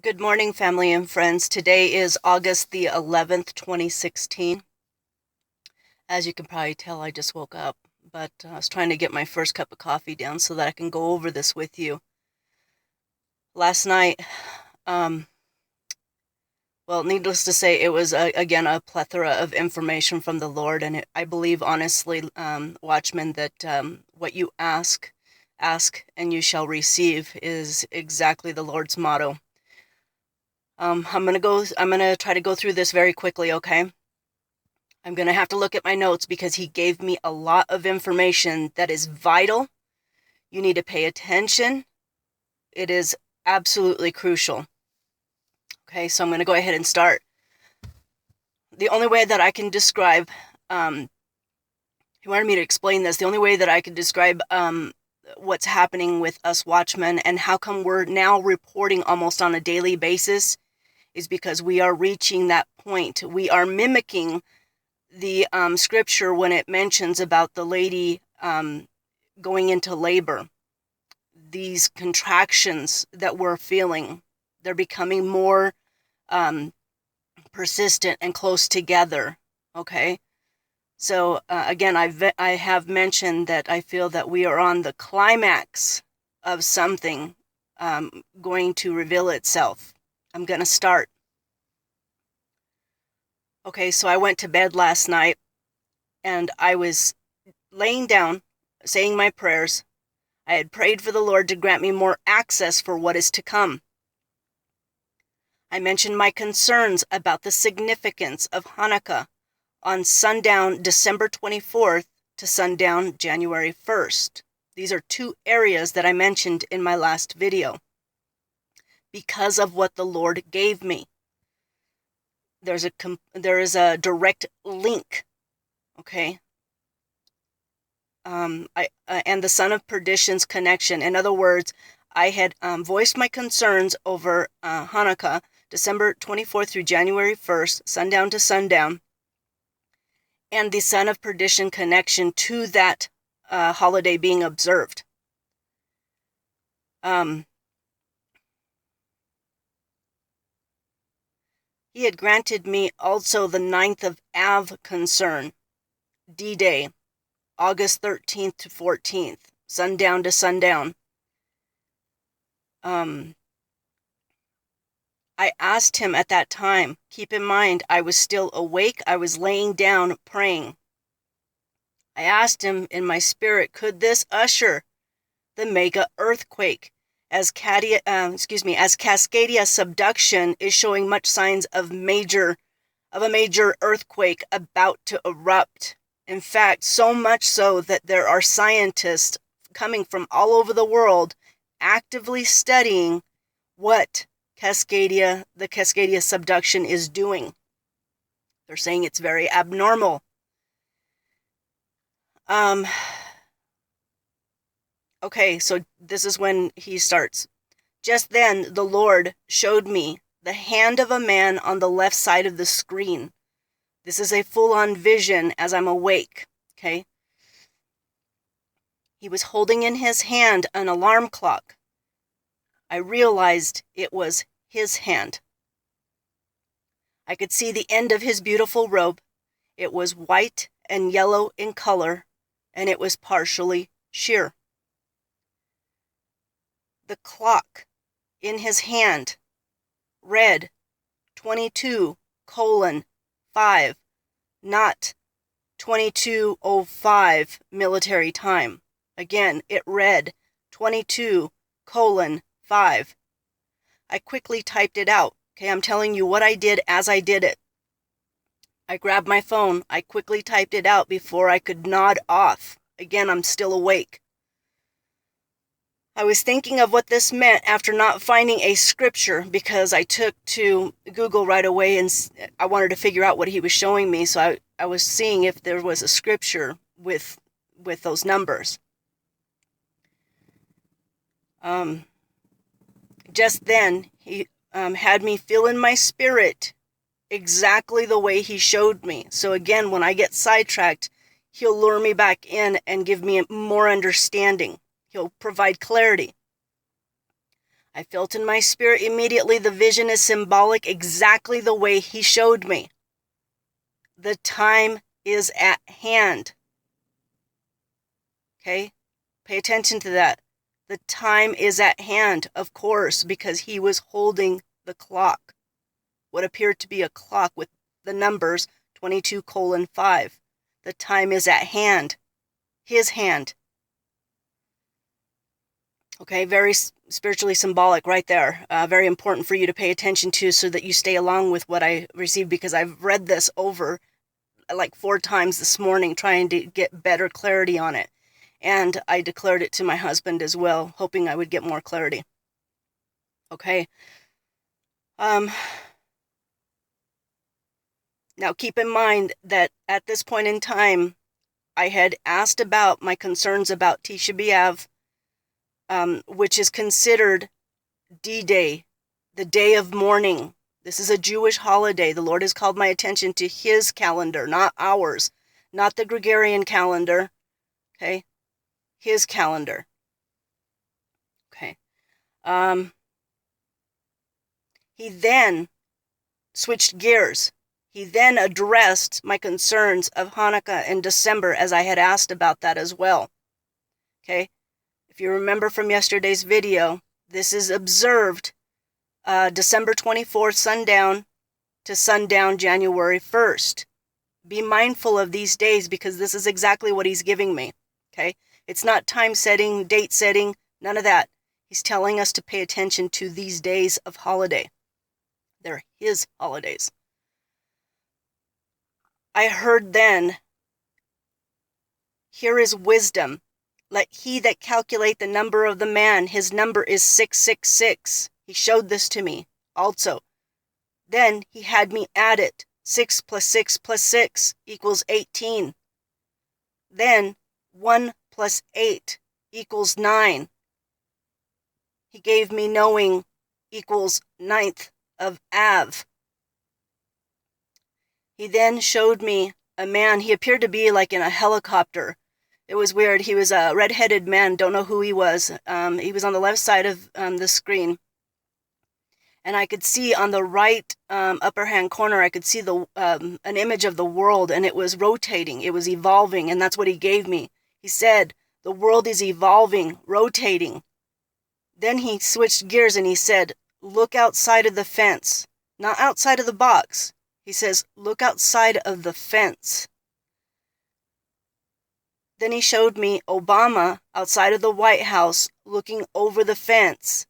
Good morning, family and friends. Today is August the 11th, 2016. As you can probably tell, I just woke up, but I was trying to get my first cup of coffee down so that I can go over this with you. Last night, needless to say, it was, again, a plethora of information from the Lord, and I believe, honestly, watchmen, that what you ask, and you shall receive is exactly the Lord's motto. I'm gonna try to go through this very quickly, okay? I'm gonna have to look at my notes because he gave me a lot of information that is vital. You need to pay attention. It is absolutely crucial. Okay, so I'm gonna go ahead and start. The only way that I can describe, he wanted me to explain this, the only way that I can describe what's happening with us watchmen and how come we're now reporting almost on a daily basis is because we are reaching that point. We are mimicking the scripture when it mentions about the lady going into labor. These contractions that we're feeling, they're becoming more persistent and close together, okay? So again, I have mentioned that I feel that we are on the climax of something going to reveal itself. I'm going to start. Okay, so I went to bed last night and I was laying down, saying my prayers. I had prayed for the Lord to grant me more access for what is to come. I mentioned my concerns about the significance of Hanukkah on sundown December 24th to sundown January 1st. These are two areas that I mentioned in my last video because of what the Lord gave me. There is a direct link, okay? And the son of perdition's connection. In other words, I had voiced my concerns over Hanukkah, December 24th through January 1st, sundown to sundown, and the son of perdition connection to that holiday being observed. He had granted me also the 9th of Av concern, D-Day, August 13th to 14th, sundown to sundown. I asked him at that time, keep in mind, I was still awake, I was laying down praying. I asked him in my spirit, could this usher the mega earthquake, as Cascadia subduction is showing much signs of a major earthquake about to erupt. In fact, so much so that there are scientists coming from all over the world actively studying what the Cascadia subduction is doing. They're saying it's very abnormal. Okay, so this is when he starts. Just then, the Lord showed me the hand of a man on the left side of the screen. This is a full-on vision as I'm awake, okay? He was holding in his hand an alarm clock. I realized it was his hand. I could see the end of his beautiful robe. It was white and yellow in color, and it was partially sheer. The clock in his hand read 22:5, not 22:05 military time. Again, it read 22:5. I quickly typed it out. Okay, I'm telling you what I did as I did it. I grabbed my phone. I quickly typed it out before I could nod off. Again, I'm still awake. I was thinking of what this meant after not finding a scripture because I took to Google right away and I wanted to figure out what he was showing me. So I was seeing if there was a scripture with those numbers. Just then, he had me feel in my spirit exactly the way he showed me. So again, when I get sidetracked, he'll lure me back in and give me more understanding. He'll provide clarity. I felt in my spirit immediately the vision is symbolic exactly the way he showed me. The time is at hand. Okay? Pay attention to that. The time is at hand, of course, because he was holding the clock. What appeared to be a clock with the numbers 22:5. The time is at hand. His hand. Okay, very spiritually symbolic right there. Very important for you to pay attention to so that you stay along with what I received, because I've read this over like 4 times this morning trying to get better clarity on it. And I declared it to my husband as well, hoping I would get more clarity. Okay. Now keep in mind that at this point in time, I had asked about my concerns about Tisha B'Av, which is considered D-Day, the day of mourning. This is a Jewish holiday. The Lord has called my attention to his calendar, not ours, not the Gregorian calendar, okay? His calendar. Okay. He then switched gears. He then addressed my concerns of Hanukkah and December, as I had asked about that as well. Okay? If you remember from yesterday's video, this is observed December 24th, sundown to sundown January 1st. Be mindful of these days, because this is exactly what he's giving me. Okay? It's not time setting, date setting, none of that. He's telling us to pay attention to these days of holiday. They're his holidays. I heard then, here is wisdom. Let he that calculate the number of the man, his number is 666. He showed this to me also. Then he had me add it. 6 plus 6 plus 6 equals 18. Then 1 plus 8 equals 9. He gave me knowing equals 9th of Av. He then showed me a man. He appeared to be like in a helicopter. It was weird. He was a red-headed man. Don't know who he was. He was on the left side of the screen. And I could see on the right upper hand corner, I could see an image of the world, and it was rotating. It was evolving, and that's what he gave me. He said, the world is evolving, rotating. Then he switched gears and he said, look outside of the fence, not outside of the box. He says, look outside of the fence. Then he showed me Obama outside of the White House looking over the fence.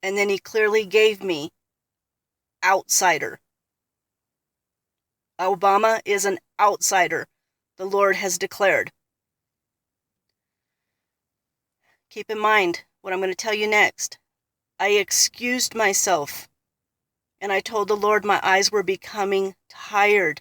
And then he clearly gave me outsider. Obama is an outsider, the Lord has declared. Keep in mind what I'm going to tell you next. I excused myself, and I told the Lord my eyes were becoming tired.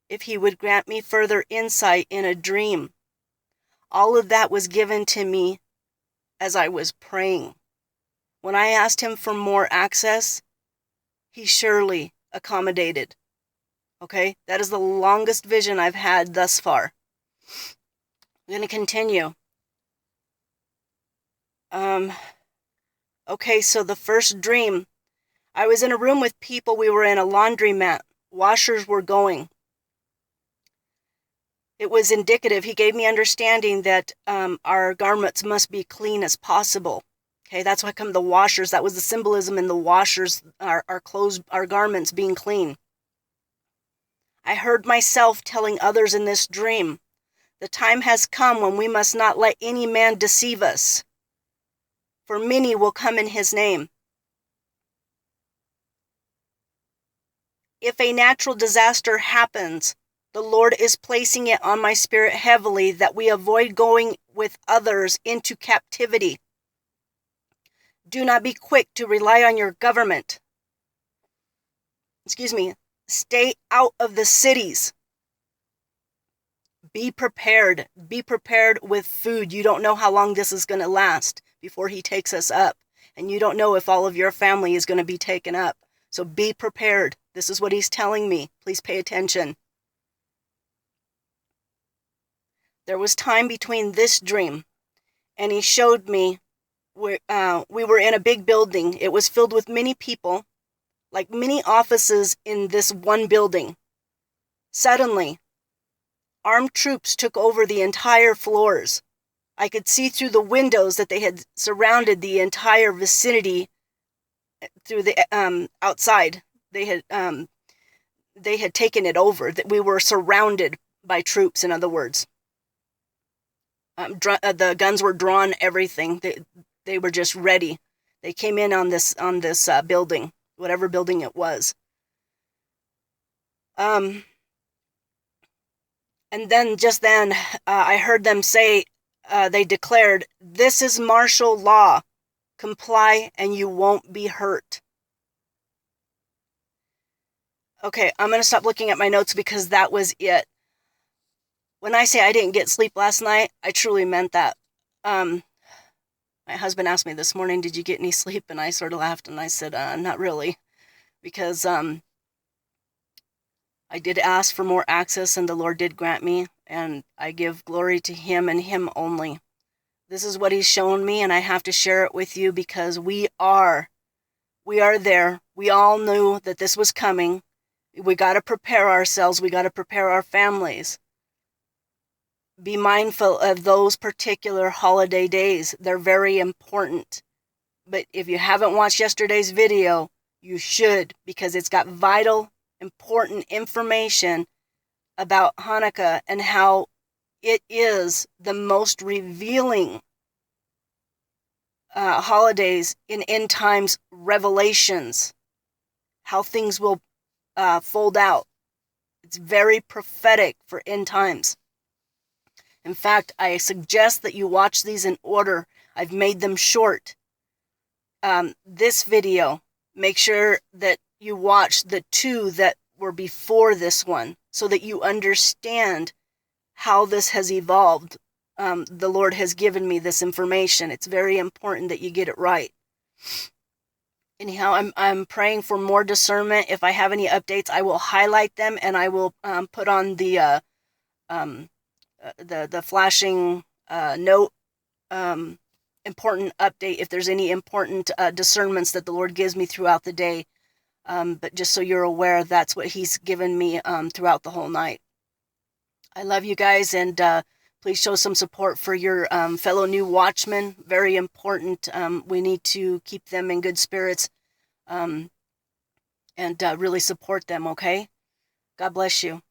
If he would grant me further insight in a dream. All of that was given to me as I was praying. When I asked him for more access, he surely accommodated. Okay? That is the longest vision I've had thus far. I'm going to continue. Okay, so the first dream, I was in a room with people. We were in a laundromat. Washers were going. It was indicative. He gave me understanding that our garments must be clean as possible. Okay, that's why come the washers. That was the symbolism in the washers, our clothes, our garments being clean. I heard myself telling others in this dream, the time has come when we must not let any man deceive us, for many will come in his name. If a natural disaster happens, the Lord is placing it on my spirit heavily that we avoid going with others into captivity. Do not be quick to rely on your government. Stay out of the cities. Be prepared. Be prepared with food. You don't know how long this is going to last before he takes us up. And you don't know if all of your family is going to be taken up. So be prepared. This is what he's telling me. Please pay attention. There was time between this dream, and he showed me we were in a big building. It was filled with many people, like many offices in this one building. Suddenly, armed troops took over the entire floors. I could see through the windows that they had surrounded the entire vicinity through the outside. They had taken it over. That we were surrounded by troops. In other words, the guns were drawn. Everything. They were just ready. They came in on this building, whatever building it was. And then just then, I heard them say, they declared, "This is martial law. Comply and you won't be hurt." Okay, I'm going to stop looking at my notes because that was it. When I say I didn't get sleep last night, I truly meant that. My husband asked me this morning, "Did you get any sleep?" And I sort of laughed and I said, "Not really." Because I did ask for more access and the Lord did grant me. And I give glory to Him and Him only. This is what He's shown me, and I have to share it with you because we are there. We all knew that this was coming. We got to prepare ourselves. We got to prepare our families. Be mindful of those particular holiday days. They're very important. But if you haven't watched yesterday's video, you should, because it's got vital, important information about Hanukkah and how it is the most revealing holidays in end times revelations. How things will fold out. It's very prophetic for end times. In fact, I suggest that you watch these in order. I've made them short. This video, make sure that you watch the two that were before this one so that you understand how this has evolved. The Lord has given me this information. It's very important that you get it right. Anyhow, I'm praying for more discernment. If I have any updates, I will highlight them and I will put on the flashing note, important update if there's any important discernments that the Lord gives me throughout the day. But just so you're aware, that's what He's given me throughout the whole night. I love you guys, and please show some support for your fellow new watchmen. Very important. We need to keep them in good spirits and really support them, okay? God bless you.